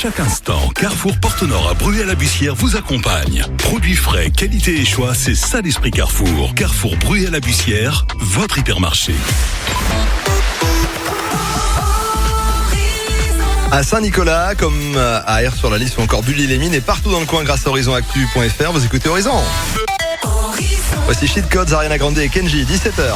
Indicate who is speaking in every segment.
Speaker 1: chaque instant, Carrefour Porte-Nord à Bruay-à-la-Bussière vous accompagne. Produits frais, qualité et choix, c'est ça l'esprit Carrefour. Carrefour Bruay-à-la-Bussière, votre hypermarché.
Speaker 2: À Saint-Nicolas, comme à Aires-sur-la-Lys ou encore Bully-les-Mines et partout dans le coin grâce à horizonactu.fr, vous écoutez Horizon. Voici Cheat Codes, Ariana Grande et Kenji, 17h.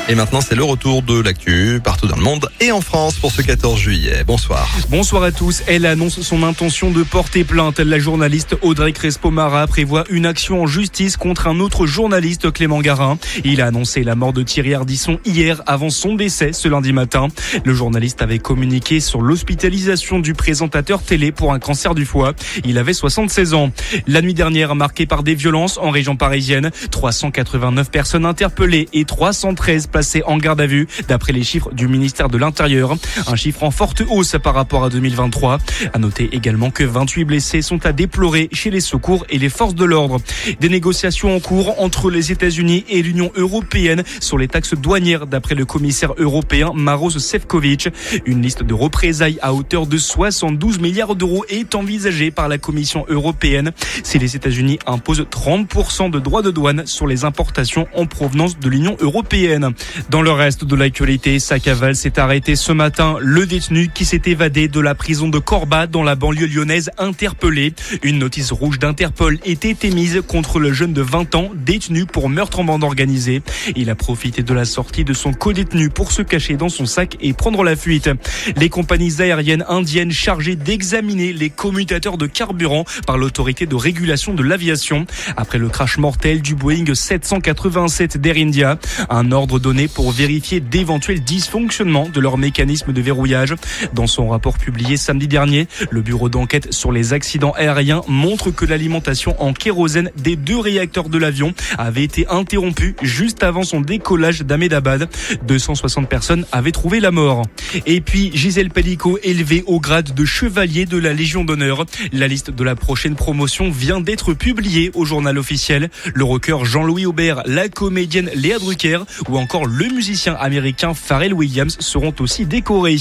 Speaker 2: Et maintenant, c'est le retour de l'actu partout dans le monde et en France pour ce 14 juillet. Bonsoir.
Speaker 3: Bonsoir à tous. Elle annonce son intention de porter plainte. La journaliste Audrey Crespo-Mara prévoit une action en justice contre un autre journaliste, Clément Garin. Il a annoncé la mort de Thierry Ardisson hier avant son décès ce lundi matin. Le journaliste avait communiqué sur l'hospitalisation du présentateur télé pour un cancer du foie. Il avait 76 ans. La nuit dernière, marquée par des violences en région parisienne, 389 personnes interpellées et 313 placés en garde à vue, d'après les chiffres du ministère de l'Intérieur. Un chiffre en forte hausse par rapport à 2023. À noter également que 28 blessés sont à déplorer chez les secours et les forces de l'ordre. Des négociations en cours entre les États-Unis et l'Union européenne sur les taxes douanières, d'après le commissaire européen Maroš Šefčovič. Une liste de représailles à hauteur de 72 milliards d'euros est envisagée par la Commission européenne si les États-Unis imposent 30% de droits de douane sur les importations en provenance de l'Union européenne. Dans le reste de l'actualité, Sakaval s'est arrêté ce matin. Le détenu qui s'est évadé de la prison de Corba dans la banlieue lyonnaise interpellé. Une notice rouge d'Interpol était émise contre le jeune de 20 ans détenu pour meurtre en bande organisée. Il a profité de la sortie de son codétenu pour se cacher dans son sac et prendre la fuite. Les compagnies aériennes indiennes chargées d'examiner les commutateurs de carburant par l'autorité de régulation de l'aviation. Après le crash mortel du Boeing 787 d'Air India, un ordre donné pour vérifier d'éventuels dysfonctionnements de leur mécanisme de verrouillage. Dans son rapport publié samedi dernier, le bureau d'enquête sur les accidents aériens montre que l'alimentation en kérosène des 2 réacteurs de l'avion avait été interrompue juste avant son décollage d'Ahmedabad. 260 personnes avaient trouvé la mort. Et puis Gisèle Pelicot, élevée au grade de chevalier de la Légion d'honneur. La liste de la prochaine promotion vient d'être publiée au journal officiel. Le rocker Jean-Louis Aubert, la comédienne Léa Drucker ou encore le musicien américain Pharrell Williams seront aussi décorés.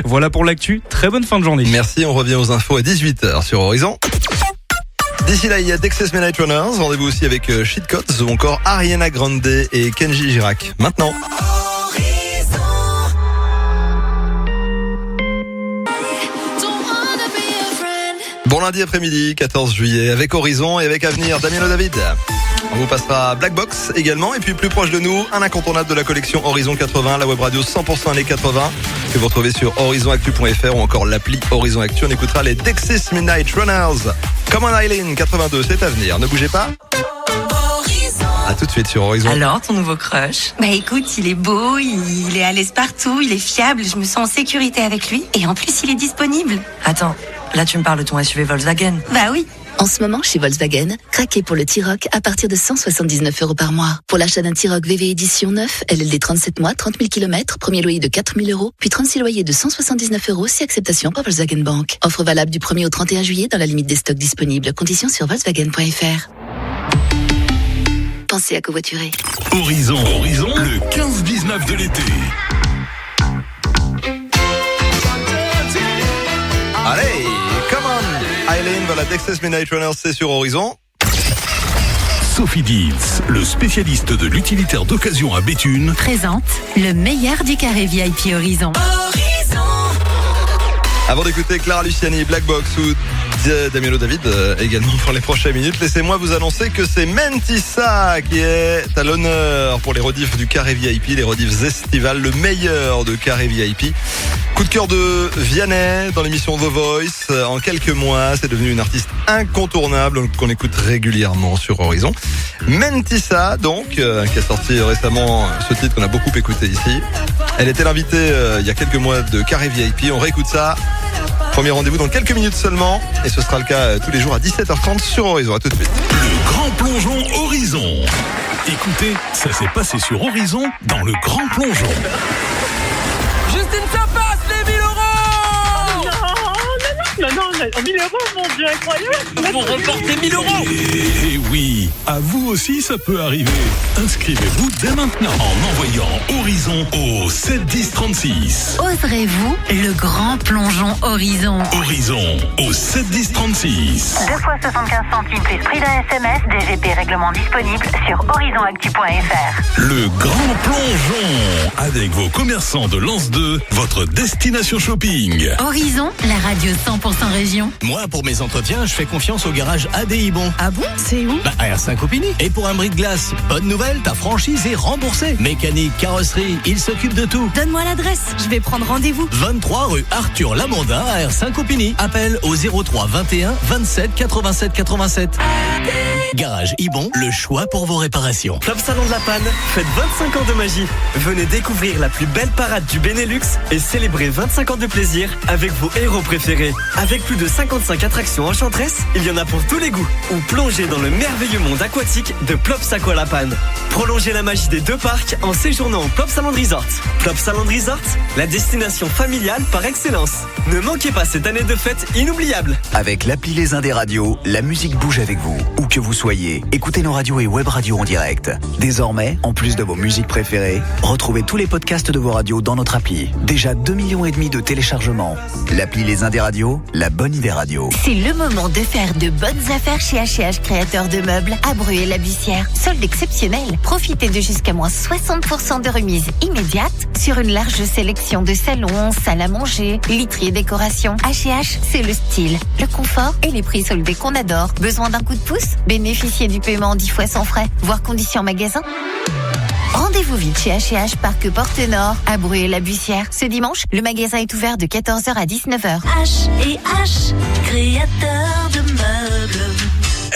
Speaker 3: Voilà pour l'actu. Très bonne fin de journée.
Speaker 2: Merci, on revient aux infos à 18h sur Horizon. D'ici là, il y a Dexys Midnight Runners. Rendez-vous aussi avec Cheat Codes ou encore Ariana Grande et Kenji Girac. Maintenant. Bon lundi après-midi, 14 juillet, avec Horizon et avec Avenir, Damien David. On vous passera Black Box également. Et puis plus proche de nous, un incontournable de la collection Horizon 80, la web radio 100% années 80, que vous retrouvez sur horizonactu.fr ou encore l'appli Horizon Actu. On écoutera les Dexys Midnight Runners. Come on Eileen, 82, c'est à venir. Ne bougez pas. À tout de suite sur Horizon.
Speaker 4: Alors, ton nouveau crush?
Speaker 5: Bah écoute, il est beau, il est à l'aise partout, il est fiable, je me sens en sécurité avec lui. Et en plus, il est disponible.
Speaker 4: Attends, là tu me parles de ton SUV Volkswagen.
Speaker 5: Bah oui.
Speaker 6: En ce moment, chez Volkswagen, craquez pour le T-Roc à partir de 179 € par mois. Pour l'achat d'un T-Roc VV édition 9, LLD 37 mois, 30 000 km, premier loyer de 4 000 €, puis 36 loyers de 179 € si acceptation par Volkswagen Bank. Offre valable du 1er au 31 juillet dans la limite des stocks disponibles. Conditions sur volkswagen.fr. Pensez à covoiturer.
Speaker 1: Horizon, le 15-19 de l'été.
Speaker 2: Allez, come on Eileen, voilà Dexys Midnight Runners, c'est sur Horizon.
Speaker 1: Sophie Deals, le spécialiste de l'utilitaire d'occasion à Béthune,
Speaker 7: présente le meilleur du carré VIP Horizon.
Speaker 2: Avant d'écouter Clara Luciani, Black Box ou Damiano David également pour les prochaines minutes, laissez-moi vous annoncer que c'est Mentissa qui est à l'honneur pour les rediffs du carré VIP, les rediffs estivales, le meilleur de carré VIP. Coup de cœur de Vianney dans l'émission The Voice. En quelques mois, c'est devenu une artiste incontournable qu'on écoute régulièrement sur Horizon. Mentissa, donc, qui a sorti récemment ce titre qu'on a beaucoup écouté ici. Elle était l'invitée il y a quelques mois de Carré VIP. On réécoute ça. Premier rendez-vous dans quelques minutes seulement. Et ce sera le cas tous les jours à 17h30 sur Horizon. À tout de suite.
Speaker 1: le grand plongeon Horizon. Écoutez, ça s'est passé sur Horizon dans le grand plongeon.
Speaker 8: Justine, ça passe les 1000 €!
Speaker 9: Non, 1000 €, mon Dieu, incroyable!
Speaker 8: Ils vont reporter 1000 €!
Speaker 1: Et oui, à vous aussi ça peut arriver. Inscrivez-vous dès maintenant en envoyant Horizon plongeon au 7-10-36.
Speaker 7: Oserez-vous le grand plongeon Horizon?
Speaker 1: Horizon au 7-10-36.
Speaker 7: 2 fois 75 centimes plus prix d'un SMS, DGP règlement disponible sur horizonactu.fr.
Speaker 1: Le grand plongeon avec vos commerçants de Lens 2, votre destination shopping.
Speaker 7: Horizon, la radio 100% région.
Speaker 10: Moi, pour mes entretiens, je fais confiance au garage ADI Bon.
Speaker 7: Ah bon? C'est où?
Speaker 10: À R5-Aupigny. Et pour un bris de glace, bonne nouvelle, ta franchise est remboursée. Mécanique, carrosserie, il s'occupe de tout.
Speaker 7: Donne-moi l'adresse, je vais prendre rendez-vous.
Speaker 10: 23 rue Arthur Lamondin à R5-Aupigny. Appel au 03 21 27 87 87. Garage Ibon, le choix pour vos réparations.
Speaker 11: Top Salon de la Panne, faites 25 ans de magie. Venez découvrir la plus belle parade du Benelux et célébrer 25 ans de plaisir avec vos héros préférés. Avec plus de 55 attractions enchanteresses, il y en a pour tous les goûts. Ou plongez dans le merveilleux monde aquatique de Plops Aqua La Panne. Prolongez la magie des deux parcs en séjournant au Plops Island Resort. Plops Island Resort, la destination familiale par excellence. Ne manquez pas cette année de fête inoubliable.
Speaker 12: Avec l'appli Les Indés Radio, la musique bouge avec vous. Où que vous soyez, écoutez nos radios et web radios en direct. Désormais, en plus de vos musiques préférées, retrouvez tous les podcasts de vos radios dans notre appli. Déjà 2,5 millions de téléchargements. L'appli Les Indés Radio, la bonne idée radio.
Speaker 7: C'est le moment de faire de bonnes affaires chez H&H Créateur de Meubles à Bruay-la-Bussière. Solde exceptionnel. Profitez de jusqu'à moins 60% de remise immédiate sur une large sélection de salons, salles à manger, literie et décoration. H&H, c'est le style, le confort et les prix soldés qu'on adore. Besoin d'un coup de pouce? Bénéficiez du paiement 10 fois sans frais, voire conditions magasin. Rendez-vous vite chez H&H Parc Porte-Nord à Bruay-la-Bussière. Ce dimanche, le magasin est ouvert de 14h à 19h.
Speaker 13: H&H, créateur de meubles.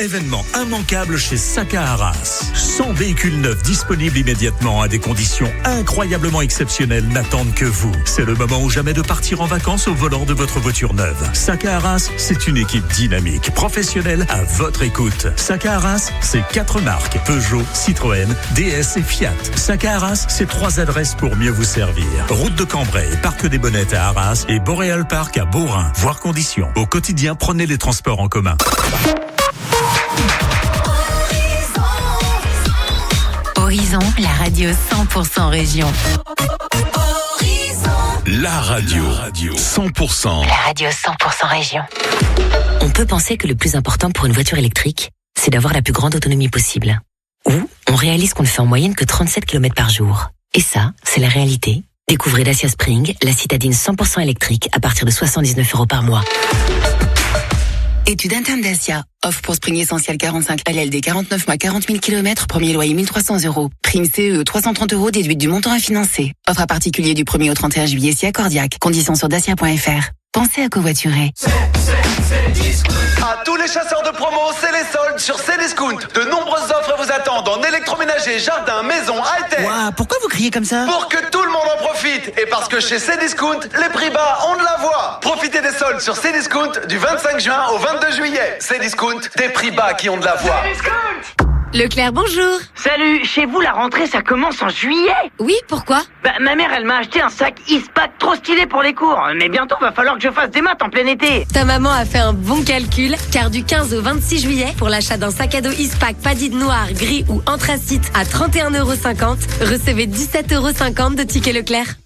Speaker 1: Événement immanquable chez Saka Arras. 100 véhicules neufs disponibles immédiatement à des conditions incroyablement exceptionnelles n'attendent que vous. C'est le moment ou jamais de partir en vacances au volant de votre voiture neuve. Saka Arras, c'est une équipe dynamique, professionnelle, à votre écoute. Saka Arras, c'est 4 marques, Peugeot, Citroën, DS et Fiat. Saka Arras, c'est 3 adresses pour mieux vous servir. Route de Cambrai, Parc des Bonnettes à Arras et Boréal Park à Beaurain. Voir conditions. Au quotidien, prenez les transports en commun.
Speaker 7: Horizon, la radio 100% région.
Speaker 1: La radio 100%.
Speaker 7: La radio 100% région.
Speaker 14: On peut penser que le plus important pour une voiture électrique, c'est d'avoir la plus grande autonomie possible. Ou on réalise qu'on ne fait en moyenne que 37 km par jour. Et ça, c'est la réalité. Découvrez Dacia Spring, la citadine 100% électrique à partir de 79 € par mois.
Speaker 15: Étude interne Dacia. Offre pour Spring Essentiel 45 LLD 49 mois 40 000 km, premier loyer 1 300 €. Prime CE 330 € déduite du montant à financer. Offre à particulier du 1er au 31 juillet si accordiaque. Conditions sur dacia.fr. Pensez à covoiturer.
Speaker 16: À tous les chasseurs de promo, c'est les soldes sur Cdiscount. De nombreuses offres vous attendent en électroménager, jardin, maison, high-tech.
Speaker 17: Ouah, pourquoi vous criez comme ça?
Speaker 16: Pour que tout le monde en profite. Et parce que chez Cdiscount, les prix bas ont de la voix. Profitez des soldes sur Cdiscount du 25 juin au 22 juillet. Cdiscount, des prix bas qui ont de la voix.
Speaker 7: Leclerc, bonjour.
Speaker 18: Salut, chez vous la rentrée ça commence en juillet.
Speaker 7: Oui, pourquoi?
Speaker 18: Ma mère elle m'a acheté un sac Eastpak trop stylé pour les cours. Mais bientôt va falloir que je fasse des maths en plein été.
Speaker 19: Ta maman a fait un bon calcul, car du 15 au 26 juillet, pour l'achat d'un sac à dos Eastpak padide noir, gris ou anthracite à 31,50 €, recevez 17,50 € de tickets Leclerc.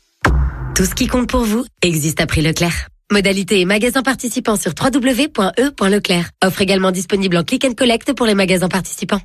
Speaker 19: Tout ce qui compte pour vous existe à prix Leclerc. Modalité et magasins participants sur www.e.leclerc. Offre également disponible en click and collect pour les magasins participants.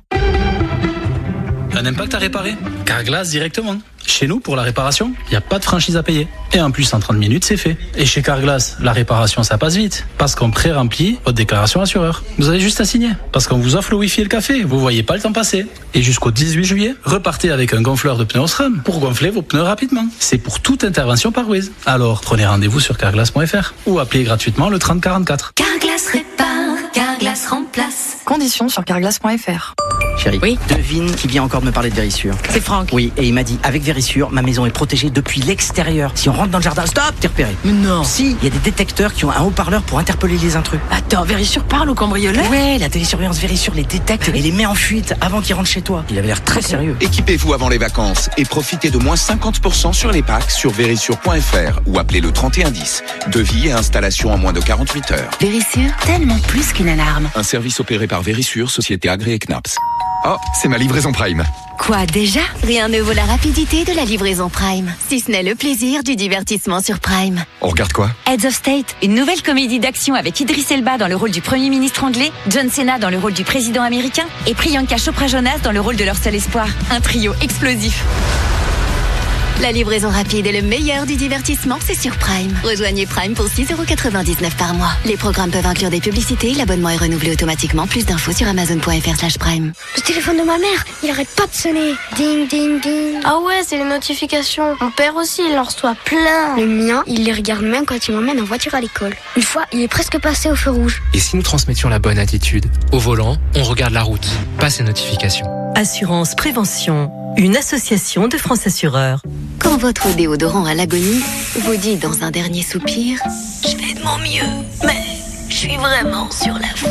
Speaker 20: Un impact à réparer? Carglass directement. Chez nous, pour la réparation, il n'y a pas de franchise à payer. Et en plus, en 30 minutes, c'est fait. Et chez Carglass, la réparation, ça passe vite. Parce qu'on pré-remplit votre déclaration assureur. Vous avez juste à signer. Parce qu'on vous offre le Wi-Fi et le café. Vous voyez pas le temps passer. Et jusqu'au 18 juillet, repartez avec un gonfleur de pneus SRAM pour gonfler vos pneus rapidement. C'est pour toute intervention par Waze. Alors, prenez rendez-vous sur carglass.fr ou appelez gratuitement le 3044.
Speaker 13: Carglass répare, Carglass remplace.
Speaker 21: Conditions sur carglass.fr.
Speaker 17: Chérie, oui, devine qui vient encore de me parler de Vérissure.
Speaker 21: C'est Franck.
Speaker 17: Oui, et il m'a dit, avec Vérissure, ma maison est protégée depuis l'extérieur. Si on rentre dans le jardin, stop, t'es repéré.
Speaker 21: Mais non.
Speaker 17: Si, il y a des détecteurs qui ont un haut-parleur pour interpeller les intrus.
Speaker 21: Attends, Vérissure parle aux cambrioleurs?
Speaker 17: Ouais, la télésurveillance Vérissure les détecte et les met en fuite avant qu'ils rentrent chez toi. Il avait l'air très sérieux.
Speaker 22: Équipez-vous avant les vacances et profitez de moins 50% sur les packs sur vérissure.fr ou appelez le 3110. Devis et installation en moins de 48 heures.
Speaker 15: Vérissure, tellement plus qu'une alarme.
Speaker 22: Un service opéré par Vérissure, société agréée CNAPS.
Speaker 3: Oh, c'est ma livraison Prime.
Speaker 7: Quoi déjà? Rien ne vaut la rapidité de la livraison Prime. Si ce n'est le plaisir du divertissement sur Prime.
Speaker 3: On regarde quoi?
Speaker 7: Heads of State, une nouvelle comédie d'action avec Idris Elba dans le rôle du Premier ministre anglais, John Cena dans le rôle du président américain et Priyanka Chopra Jonas dans le rôle de leur seul espoir. Un trio explosif. La livraison rapide est le meilleur du divertissement, c'est sur Prime. Rejoignez Prime pour 6,99€ par mois. Les programmes peuvent inclure des publicités, l'abonnement est renouvelé automatiquement. Plus d'infos sur amazon.fr/prime.
Speaker 4: Le téléphone de ma mère, il arrête pas de sonner. Ding, ding, ding. Ah ouais, c'est les notifications. Mon père aussi, il en reçoit plein. Le mien, il les regarde même quand il m'emmène en voiture à l'école. Une fois, il est presque passé au feu rouge.
Speaker 23: Et si nous transmettions la bonne attitude? Au volant, on regarde la route, pas ses notifications.
Speaker 24: Assurance Prévention, une association de France Assureurs.
Speaker 7: Quand votre déodorant à l'agonie vous dit dans un dernier soupir « Je fais de mon mieux, mais je suis vraiment sur la fin ».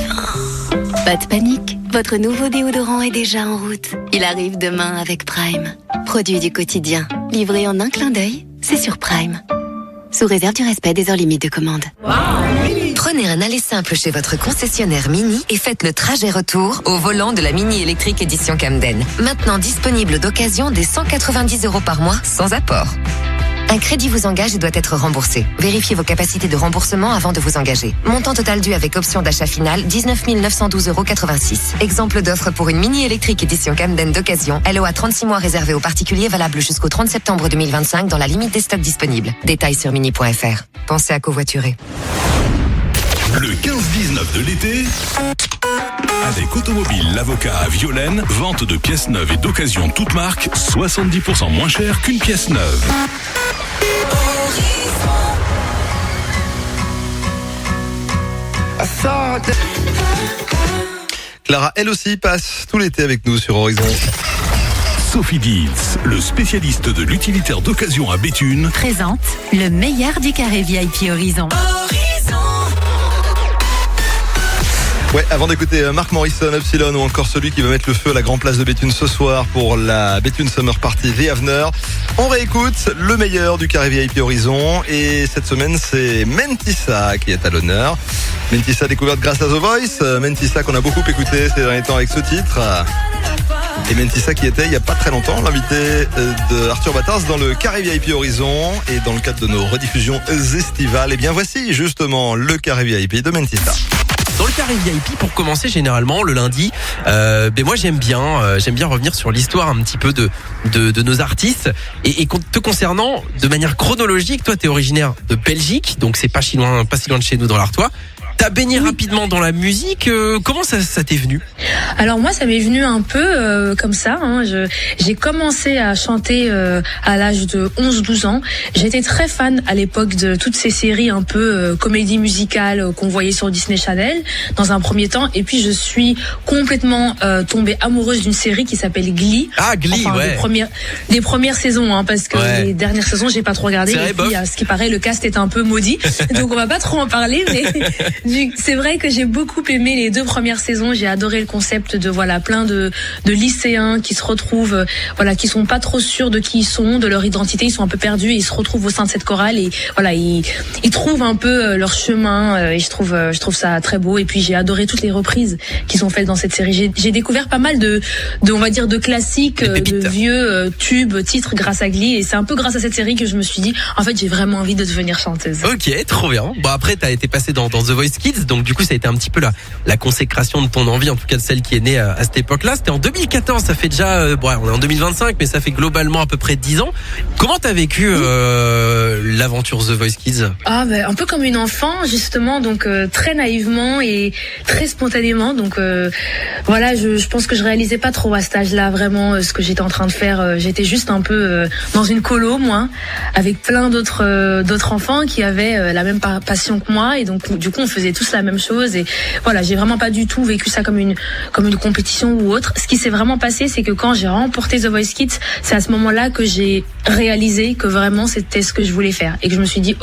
Speaker 7: Pas de panique, votre nouveau déodorant est déjà en route. Il arrive demain avec Prime. Produit du quotidien, livré en un clin d'œil, c'est sur Prime. Sous réserve du respect des heures limites de commande.
Speaker 14: Prenez un aller simple chez votre concessionnaire Mini et faites le trajet retour au volant de la Mini électrique édition Camden. Maintenant disponible d'occasion dès 190€ par mois sans apport. Un crédit vous engage et doit être remboursé. Vérifiez vos capacités de remboursement avant de vous engager. Montant total dû avec option d'achat finale, 19 912,86 €. Exemple d'offre pour une Mini électrique édition Camden d'occasion. LOA 36 mois réservé aux particuliers, valable jusqu'au 30 septembre 2025 dans la limite des stocks disponibles. Détails sur mini.fr. Pensez à covoiturer.
Speaker 1: Le 15-19 de l'été, avec Automobile l'Avocat à Violaine, vente de pièces neuves et d'occasion toute marque, 70% moins cher qu'une pièce neuve.
Speaker 2: Clara, elle aussi, passe tout l'été avec nous sur Horizon.
Speaker 1: Sophie Deals, le spécialiste de l'utilitaire d'occasion à Béthune,
Speaker 24: Présente le meilleur du carré VIP Horizon.
Speaker 2: Ouais, avant d'écouter Mark Morrison, Epsilon ou encore celui qui va mettre le feu à la Grand Place de Béthune ce soir pour la Béthune Summer Party The Avener, on réécoute le meilleur du carré VIP Horizon et cette semaine c'est Mentissa qui est à l'honneur. Mentissa découverte grâce à The Voice, Mentissa qu'on a beaucoup écouté ces derniers temps avec ce titre. Et Mentissa qui était il n'y a pas très longtemps l'invité de Arthur Battars dans le carré VIP Horizon et dans le cadre de nos rediffusions estivales. Et bien voici justement le carré VIP de Mentissa.
Speaker 25: Dans le carré VIP, pour commencer généralement le lundi, moi j'aime bien revenir sur l'histoire un petit peu de nos artistes et te concernant de manière chronologique. Toi t'es originaire de Belgique, donc c'est pas si loin de chez nous dans l'Artois. T'as baigné rapidement dans la musique, comment ça t'est venu?
Speaker 26: Alors moi ça m'est venu un peu comme ça, hein. J'ai commencé à chanter à l'âge de 11-12 ans. J'étais très fan à l'époque de toutes ces séries un peu comédie musicale qu'on voyait sur Disney Channel dans un premier temps, et puis je suis complètement tombée amoureuse d'une série qui s'appelle Glee.
Speaker 25: Ah Glee,
Speaker 26: enfin,
Speaker 25: ouais.
Speaker 26: Des premières saisons, hein, parce que les dernières saisons j'ai pas trop regardé. Et puis à ce qui paraît le cast est un peu maudit, donc on va pas trop en parler, mais c'est vrai que j'ai beaucoup aimé les 2 premières saisons. J'ai adoré le concept de plein de lycéens qui se retrouvent, qui sont pas trop sûrs de qui ils sont, de leur identité. Ils sont un peu perdus et ils se retrouvent au sein de cette chorale et ils trouvent un peu leur chemin. Et je trouve ça très beau. Et puis j'ai adoré toutes les reprises qui sont faites dans cette série. J'ai découvert pas mal de on va dire de classiques, de vieux tubes, titres grâce à Glee. Et c'est un peu grâce à cette série que je me suis dit, en fait, j'ai vraiment envie de devenir chanteuse.
Speaker 25: Ok, trop bien. Bon après t'as été passé dans The Voice Kids. Donc du coup ça a été un petit peu la consécration de ton envie, en tout cas de celle qui est née à cette époque-là. C'était en 2014, ça fait déjà on est en 2025, mais ça fait globalement à peu près 10 ans. Comment t'as vécu l'aventure The Voice Kids?
Speaker 26: Un peu comme une enfant justement, donc très naïvement et très spontanément. Donc je pense que je réalisais pas trop à cet âge-là vraiment ce que j'étais en train de faire. J'étais juste un peu dans une colo, moi, avec plein d'autres enfants qui avaient la même passion que moi, et donc du coup on faisait tous la même chose. Et j'ai vraiment pas du tout vécu ça comme une compétition ou autre. Ce qui s'est vraiment passé, c'est que quand j'ai remporté The Voice Kids, c'est à ce moment-là que j'ai réalisé que vraiment c'était ce que je voulais faire, et que je me suis dit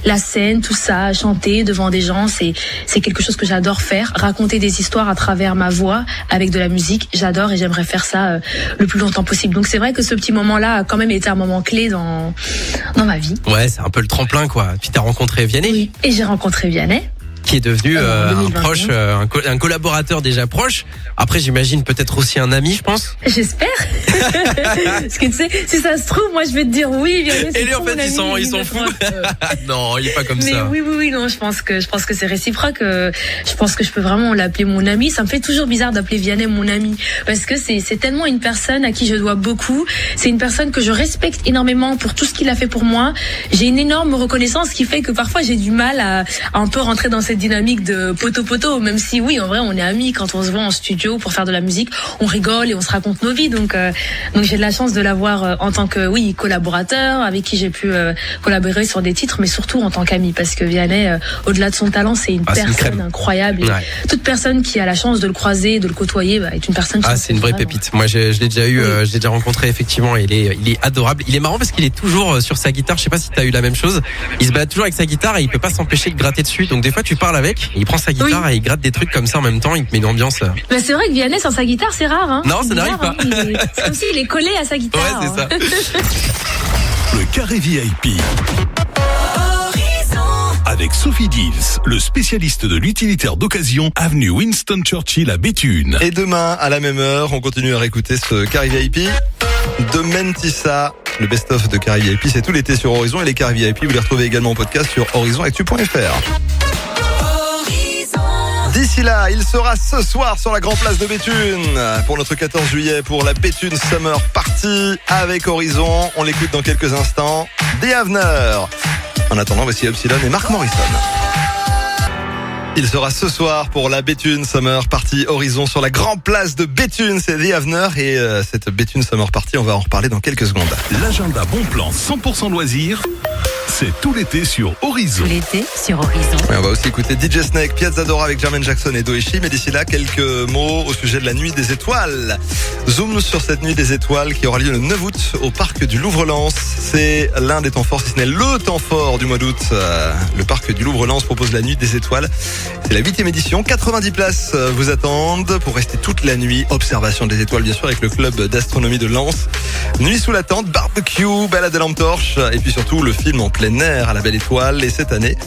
Speaker 26: la scène, tout ça, chanter devant des gens, c'est quelque chose que j'adore faire. Raconter des histoires à travers ma voix avec de la musique, j'adore, et j'aimerais faire ça le plus longtemps possible. Donc c'est vrai que ce petit moment-là a quand même été un moment clé dans ma vie.
Speaker 25: Ouais, c'est un peu le tremplin quoi. Puis t'as rencontré Vianney.
Speaker 26: Oui, et j'ai rencontré Vianney.
Speaker 25: qui est devenu un
Speaker 26: 2021.
Speaker 25: proche, un collaborateur déjà proche. Après, j'imagine peut-être aussi un ami, je pense.
Speaker 26: J'espère. Parce que tu sais, si ça se trouve, moi je vais te dire oui. Vianney, c'est
Speaker 25: Et lui, en
Speaker 26: trop
Speaker 25: fait,
Speaker 26: mon ami,
Speaker 25: ils s'en foutent. Non, il est pas comme
Speaker 26: mais
Speaker 25: ça.
Speaker 26: oui, non, je pense que c'est réciproque. Je pense que je peux vraiment l'appeler mon ami. Ça me fait toujours bizarre d'appeler Vianney mon ami parce que c'est tellement une personne à qui je dois beaucoup. C'est une personne que je respecte énormément pour tout ce qu'il a fait pour moi. J'ai une énorme reconnaissance qui fait que parfois j'ai du mal à un peu rentrer dans cette dynamique de poteau, même si oui, en vrai, on est amis quand on se voit en studio pour faire de la musique, on rigole et on se raconte nos vies. Donc j'ai de la chance de l'avoir en tant que collaborateur avec qui j'ai pu collaborer sur des titres, mais surtout en tant qu'ami parce que Vianney, au-delà de son talent, c'est une personne incroyable. Et toute personne qui a la chance de le croiser, de le côtoyer, est une personne.
Speaker 25: C'est une vraie pépite. Moi, je l'ai déjà eu, je l'ai déjà rencontré effectivement. Il est adorable. Il est marrant parce qu'il est toujours sur sa guitare. Je sais pas si t'as eu la même chose. Il se balade toujours avec sa guitare et il peut pas s'empêcher de gratter dessus. Donc des fois, tu parles avec, il prend sa guitare et il gratte des trucs comme ça en même temps. Il te met une ambiance.
Speaker 26: C'est vrai que Vianney sans sa guitare, c'est rare. Hein.
Speaker 25: Non, ça n'arrive pas.
Speaker 26: C'est comme s'il est collé à sa guitare.
Speaker 25: Ouais, c'est ça.
Speaker 1: Le carré VIP. Avec Sophie Deals, le spécialiste de l'utilitaire d'occasion, avenue Winston Churchill à Béthune.
Speaker 2: Et demain, à la même heure, on continue à réécouter ce carré VIP de Mentissa. Le best-of de carré VIP, c'est tout l'été sur Horizon. Et les carrés VIP, vous les retrouvez également en podcast sur horizonactu.fr. D'ici là, il sera ce soir sur la Grand Place de Béthune pour notre 14 juillet pour la Béthune Summer Party avec Horizon. On l'écoute dans quelques instants. The Avener. En attendant, voici Epsilon et Mark Morrison. Il sera ce soir pour la Béthune Summer Party Horizon sur la Grand Place de Béthune. C'est The Avener et cette Béthune Summer Party, on va en reparler dans quelques secondes.
Speaker 1: L'agenda bon plan 100% loisirs, c'est tout l'été sur Horizon.
Speaker 24: Tout l'été sur Horizon.
Speaker 2: Ouais, on va aussi écouter DJ Snake, Piazza Dora avec Jermaine Jackson et Doeshi. Mais d'ici là, quelques mots au sujet de la Nuit des Étoiles. Zoom sur cette Nuit des Étoiles qui aura lieu le 9 août au parc du Louvre-Lens. C'est l'un des temps forts, si ce n'est le temps fort du mois d'août. Le parc du Louvre-Lens propose la Nuit des Étoiles. C'est la 8e édition. 90 places vous attendent pour rester toute la nuit. Observation des étoiles, bien sûr, avec le club d'astronomie de Lens. Nuit sous la tente, barbecue, balade à lampe torche et puis surtout le film en plein air à la Belle Étoile. Et cette année,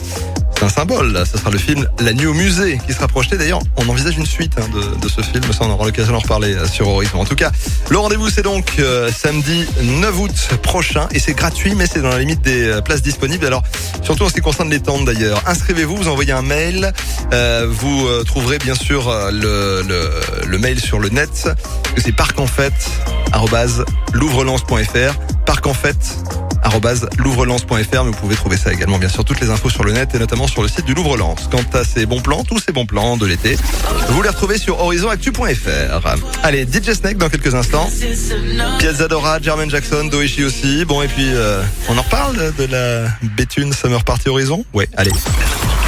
Speaker 2: c'est un symbole. Ce sera le film La Nuit au musée qui sera projeté. D'ailleurs, on envisage une suite de ce film. Ça, on aura l'occasion d'en reparler sur Horizon. En tout cas, le rendez-vous, c'est donc samedi 9 août prochain. Et c'est gratuit, mais c'est dans la limite des places disponibles. Alors, surtout en ce qui concerne les tentes d'ailleurs. Inscrivez-vous, vous envoyez un mail. Vous trouverez bien sûr le mail sur le net. C'est parcenfête@louvreLens.fr. parcenfête@louvreLens.fr, mais vous pouvez trouver ça également, bien sûr, toutes les infos sur le net et notamment sur le site du Louvre-Lens. Quant à ces bons plans, tous ces bons plans de l'été, vous les retrouvez sur horizonactu.fr. Allez, DJ Snake dans quelques instants. Piazza Dora, Jermaine Jackson, Doeshi aussi. Bon, et puis, on en reparle de la Béthune Summer Party Horizon? Ouais, allez.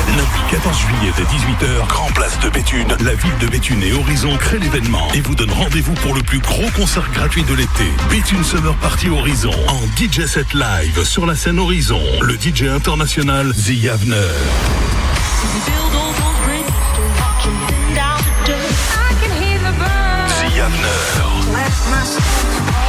Speaker 1: Lundi 14 juillet dès 18h, Grand Place de Béthune. La ville de Béthune et Horizon créent l'événement et vous donne rendez-vous pour le plus gros concert gratuit de l'été. Béthune Summer Party Horizon en DJ set live sur la scène Horizon. Le DJ international The Avener. The Avener.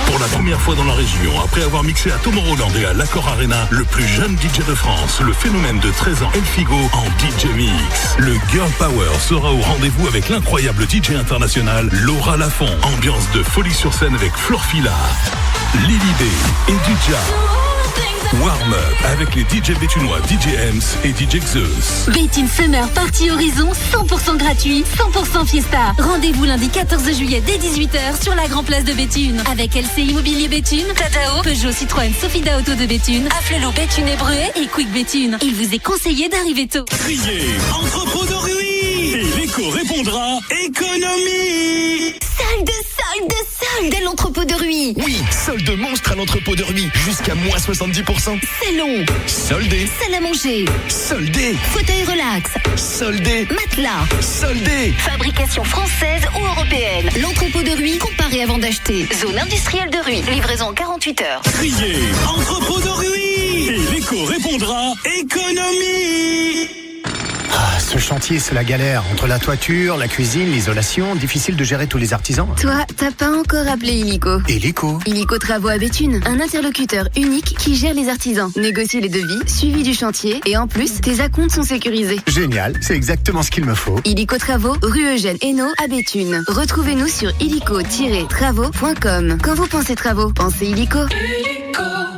Speaker 1: Pour la première fois dans la région, après avoir mixé à Tomorrowland et à l'Accor Arena, le plus jeune DJ de France, le phénomène de 13 ans El Figo en DJ Mix. Le Girl Power sera au rendez-vous avec l'incroyable DJ international Laura Lafont. Ambiance de folie sur scène avec Florfila, Lily B et Dija. Warm Up avec les DJ béthunois DJ Ems et DJ Zeus.
Speaker 3: Béthune Summer Party Horizon, 100% gratuit, 100% fiesta. Rendez-vous lundi 14 juillet dès 18h sur la Grand Place de Béthune. Avec LC Immobilier Béthune, Tadao, Peugeot, Citroën, Sofida Auto de Béthune, Afflelo Béthune et Breuer et Quick Béthune. Il vous est conseillé d'arriver tôt.
Speaker 1: Criez entrepôt de Rui et l'écho répondra économie.
Speaker 3: Solde à l'entrepôt de Rui.
Speaker 5: Oui, solde monstre à l'entrepôt de Rui. Jusqu'à moins 70%.
Speaker 3: Salon.
Speaker 5: Soldé.
Speaker 3: Salle à manger.
Speaker 5: Soldé.
Speaker 3: Fauteuil relax.
Speaker 5: Soldé.
Speaker 3: Matelas.
Speaker 5: Soldé.
Speaker 3: Fabrication française ou européenne. L'entrepôt de Rui, comparé avant d'acheter. Zone industrielle de Rui. Livraison en 48 heures.
Speaker 1: Criez entrepôt de Rui et l'écho répondra économie.
Speaker 6: Ce chantier, c'est la galère. Entre la toiture, la cuisine, l'isolation, difficile de gérer tous les artisans.
Speaker 8: Toi, t'as pas encore appelé Illico.
Speaker 6: Illico
Speaker 8: Travaux à Béthune, un interlocuteur unique qui gère les artisans, négocie les devis, suivi du chantier et en plus, tes acomptes sont sécurisés.
Speaker 6: Génial, c'est exactement ce qu'il me faut.
Speaker 8: Illico Travaux, rue Eugène Hainaut à Béthune. Retrouvez-nous sur illico-travaux.com. Quand vous pensez travaux, pensez Illico.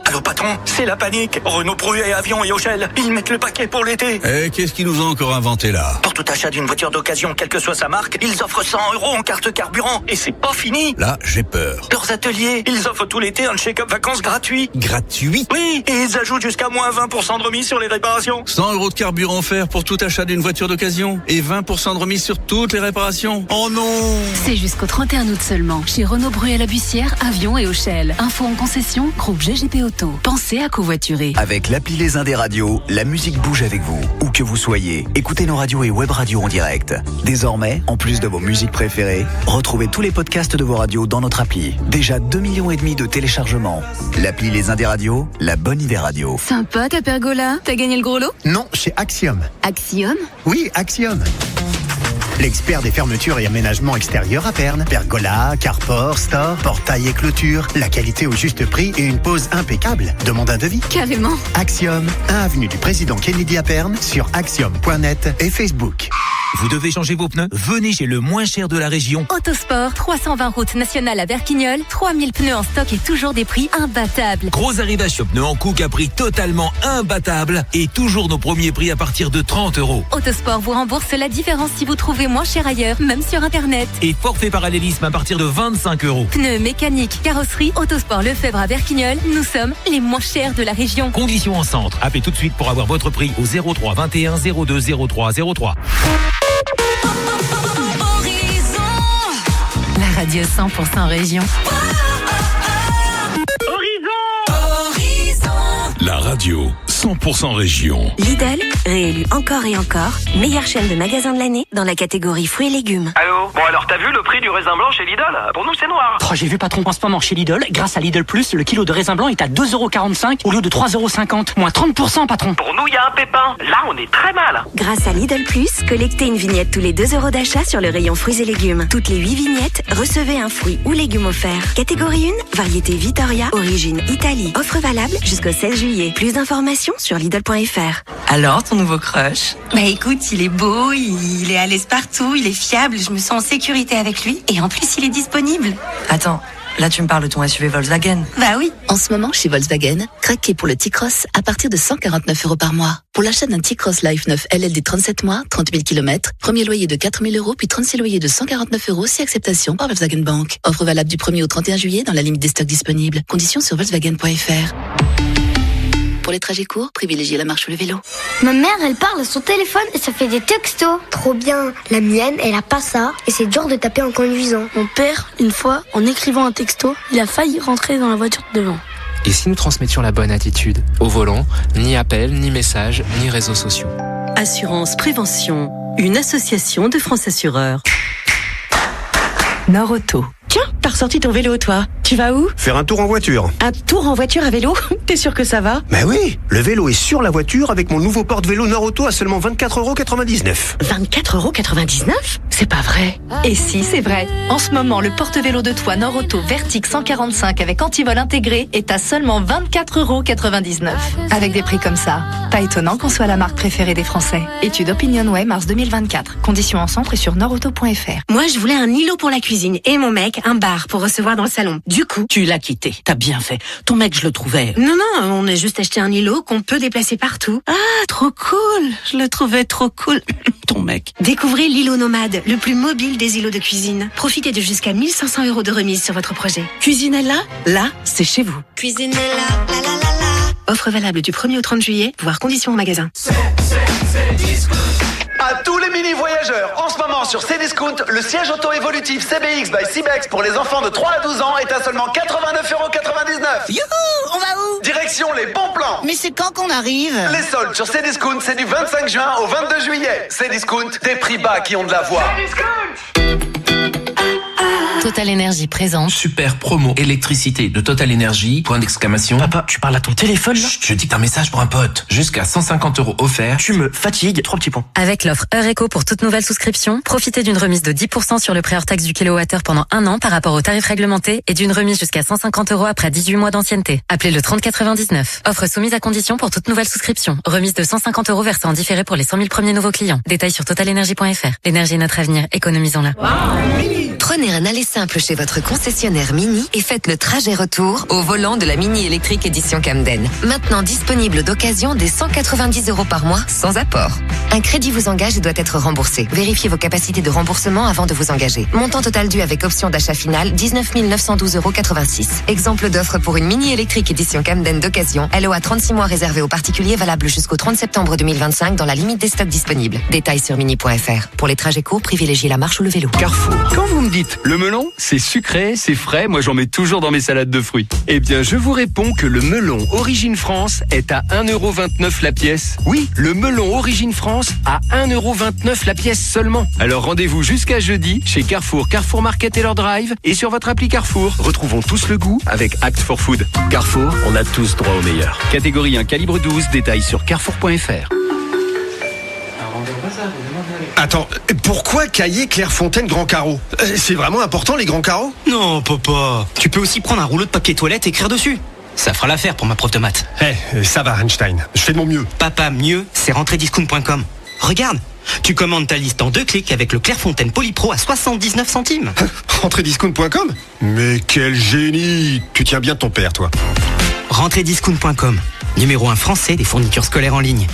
Speaker 9: Allô patron, c'est la panique. Renault Brouet, Avion et Auchel, ils mettent le paquet pour l'été.
Speaker 10: Eh, qu'est-ce qu'ils nous ont encore inventé là?
Speaker 9: Pour tout achat d'une voiture d'occasion, quelle que soit sa marque, ils offrent 100 € en carte carburant. Et c'est pas fini.
Speaker 10: Là, j'ai peur.
Speaker 9: Leurs ateliers, ils offrent tout l'été un check-up vacances gratuit.
Speaker 10: Gratuit?
Speaker 9: Oui, et ils ajoutent jusqu'à moins 20% de remise sur les réparations.
Speaker 10: 100 € de carburant offert pour tout achat d'une voiture d'occasion et 20% de remise sur toutes les réparations. Oh non!
Speaker 3: C'est jusqu'au 31 août seulement. Chez Renault Brouet la Bussière, Avion et Auchel. Info en concession, groupe GGP Auto. Pensez à covoiturer.
Speaker 11: Avec l'appli Les Indés Radio, la musique bouge avec vous. Où que vous soyez, écoutez nos radios et web radios en direct. Désormais, en plus de vos musiques préférées, retrouvez tous les podcasts de vos radios dans notre appli. Déjà 2,5 millions de téléchargements. L'appli Les Indés Radio, la bonne idée radio.
Speaker 8: Sympa ta pergola. T'as gagné le gros lot?
Speaker 6: Non, chez Axiom.
Speaker 8: Axiom?
Speaker 6: Oui, Axiom. L'expert des fermetures et aménagements extérieurs à Perne. Pergola, carport, store, portail et clôture. La qualité au juste prix et une pose impeccable. Demande un devis.
Speaker 8: Carrément.
Speaker 6: Axiom, 1 avenue du Président Kennedy à Perne, sur axiom.net et Facebook.
Speaker 12: Vous devez changer vos pneus? Venez chez le moins cher de la région.
Speaker 3: Autosport, 320 route nationale à Berquignolles, 3000 pneus en stock et toujours des prix imbattables.
Speaker 12: Gros arrivage sur pneus en Cook à prix totalement imbattable et toujours nos premiers prix à partir de 30 €.
Speaker 3: Autosport vous rembourse la différence si vous trouvez moins cher ailleurs, même sur internet.
Speaker 12: Et forfait parallélisme à partir de 25 €.
Speaker 3: Pneus, mécanique, carrosserie, Autosport Lefebvre à Berquignolles, nous sommes les moins chers de la région.
Speaker 12: Conditions en centre. Appelez tout de suite pour avoir votre prix au 03 21 02 03 03.
Speaker 24: La radio 100% région.
Speaker 1: La radio 100% région.
Speaker 27: Lidl, réélu encore et encore, meilleure chaîne de magasins de l'année dans la catégorie fruits et légumes.
Speaker 18: Allô? Bon alors t'as vu le prix du raisin blanc chez Lidl? Pour nous c'est noir.
Speaker 17: Oh, j'ai vu patron en ce moment chez Lidl, grâce à Lidl Plus, le kilo de raisin blanc est à 2,45 € au lieu de 3,50 €. Moins 30% patron.
Speaker 18: Pour nous il y a un pépin. Là on est très mal.
Speaker 27: Grâce à Lidl Plus, collectez une vignette tous les 2 € d'achat sur le rayon fruits et légumes. Toutes les 8 vignettes, recevez un fruit ou légume offert. Catégorie 1, variété Vittoria, origine Italie. Offre valable jusqu'au 16 juillet. Plus d'informations sur Lidl.fr.
Speaker 21: Alors, ton nouveau crush? Bah écoute, il est beau, il est à l'aise partout, il est fiable, je me sens en sécurité avec lui. Et en plus, il est disponible. Attends, là tu me parles de ton SUV Volkswagen? Bah oui.
Speaker 28: En ce moment, chez Volkswagen, craquez pour le T-Cross à partir de 149 € par mois. Pour l'achat d'un T-Cross Life 9 LLD 37 mois, 30 000 km, premier loyer de 4 000 €, puis 36 loyers de 149 € si acceptation par Volkswagen Bank. Offre valable du 1er au 31 juillet dans la limite des stocks disponibles. Conditions sur Volkswagen.fr. Pour les trajets courts, privilégiez la marche ou le vélo.
Speaker 4: Ma mère, elle parle à son téléphone et ça fait des textos. Trop bien. La mienne, elle a pas ça et c'est dur de taper en conduisant.
Speaker 29: Mon père, une fois, en écrivant un texto, il a failli rentrer dans la voiture de devant.
Speaker 23: Et si nous transmettions la bonne attitude? Au volant, ni appel, ni message, ni réseaux sociaux.
Speaker 24: Assurance Prévention, une association de France Assureurs. Nord Auto.
Speaker 30: Tiens, t'as ressorti ton vélo, toi. Tu vas où?
Speaker 31: Faire un tour en voiture.
Speaker 30: Un tour en voiture à vélo? T'es sûr que ça va?
Speaker 31: Ben oui, le vélo est sur la voiture avec mon nouveau porte-vélo Nord Auto à seulement 24,99 €.
Speaker 30: 24,99 €? C'est pas vrai.
Speaker 32: Et si, c'est vrai. En ce moment, le porte-vélo de toit Nord Auto Vertic 145 avec antivol intégré est à seulement 24,99 €. Avec des prix comme ça, pas étonnant qu'on soit la marque préférée des Français. Étude Opinionway, mars 2024. Conditions en centre et sur nordauto.fr.
Speaker 27: Moi, je voulais un îlot pour la cuisine et mon mec, un bar pour recevoir dans le salon. Du coup,
Speaker 17: Tu l'as quitté, t'as bien fait. Ton mec, je le trouvais.
Speaker 27: non, on a juste acheté un îlot qu'on peut déplacer partout.
Speaker 17: Ah, trop cool. Je le trouvais trop cool. Ton mec.
Speaker 27: Découvrez l'îlot nomade, le plus mobile des îlots de cuisine. Profitez de jusqu'à 1 500 € de remise sur votre projet.
Speaker 17: Cuisinella, là, c'est chez vous.
Speaker 27: Cuisinella, la la la la. Offre valable du 1er au 30 juillet, voire conditions au magasin.
Speaker 16: À tous les mini-voyageurs, en ce moment sur Cdiscount, le siège auto-évolutif CBX by Cibex pour les enfants de 3 à 12 ans est à seulement 89,99 €.
Speaker 32: Youhou, on va où?
Speaker 16: Direction les bons plans.
Speaker 32: Mais c'est quand qu'on arrive?
Speaker 16: Les soldes sur Cdiscount, c'est du 25 juin au 22 juillet. Cdiscount, des prix bas qui ont de la voix.
Speaker 24: Total Energy présente.
Speaker 2: Super promo électricité de Total Energy, point d'exclamation.
Speaker 17: Papa, tu parles à ton téléphone là?
Speaker 2: Chut, je dicte un message pour un pote. Jusqu'à 150 € offerts.
Speaker 17: Tu me fatigues, 3 petits points.
Speaker 24: Avec l'offre Heure Éco pour toute nouvelle souscription, profitez d'une remise de 10% sur le prix hors taxe du kilowattheure pendant 1 an par rapport au tarif réglementé et d'une remise jusqu'à 150 € après 18 mois d'ancienneté. Appelez le 3099. Offre soumise à condition pour toute nouvelle souscription. Remise de 150 € versée en différé pour les 100 000 premiers nouveaux clients. Détails sur totalenergy.fr. L'énergie est notre avenir, économisons-la.
Speaker 5: Prenez un aller simple chez votre concessionnaire Mini et faites le trajet retour au volant de la Mini électrique édition Camden. Maintenant disponible d'occasion dès 190 € par mois sans apport. Un crédit vous engage et doit être remboursé. Vérifiez vos capacités de remboursement avant de vous engager. Montant total dû avec option d'achat finale 19 912,86 €. Exemple d'offre pour une Mini électrique édition Camden d'occasion. LOA 36 mois réservé aux particuliers, valable jusqu'au 30 septembre 2025 dans la limite des stocks disponibles. Détails sur mini.fr. Pour les trajets courts, privilégiez la marche ou le vélo.
Speaker 7: Carrefour. Quand vous me dites le melon, c'est sucré, c'est frais, moi j'en mets toujours dans mes salades de fruits. Eh bien, je vous réponds que le melon Origine France est à 1,29 € la pièce. Oui, le melon Origine France à 1,29 € la pièce seulement. Alors rendez-vous jusqu'à jeudi chez Carrefour, Carrefour Market et leur drive et sur votre appli Carrefour. Retrouvons tous le goût avec Act for Food. Carrefour, on a tous droit au meilleur. Catégorie 1, calibre 12, détails sur carrefour.fr.
Speaker 31: Attends, pourquoi Caillé Clairefontaine Grand Carreau? C'est vraiment important les grands carreaux?
Speaker 17: Non, papa. Tu peux aussi prendre un rouleau de papier toilette et écrire dessus. Ça fera l'affaire pour ma prof de maths.
Speaker 31: Ça va Einstein, je fais de mon mieux.
Speaker 17: Papa, mieux, c'est rentrediscount.com. Regarde, tu commandes ta liste en 2 clics avec le Clairefontaine Polypro à 79 centimes.
Speaker 31: Rentrediscount.com? Mais quel génie! Tu tiens bien ton père, toi.
Speaker 17: Rentrediscount.com, numéro 1 français des fournitures scolaires en ligne.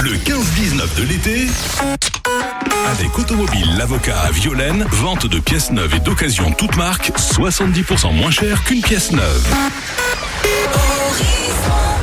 Speaker 9: Le 15-19 de l'été, avec Automobile l'Avocat à Violaine, vente de pièces neuves et d'occasion toute marque, 70% moins cher qu'une pièce neuve.
Speaker 13: Horizon.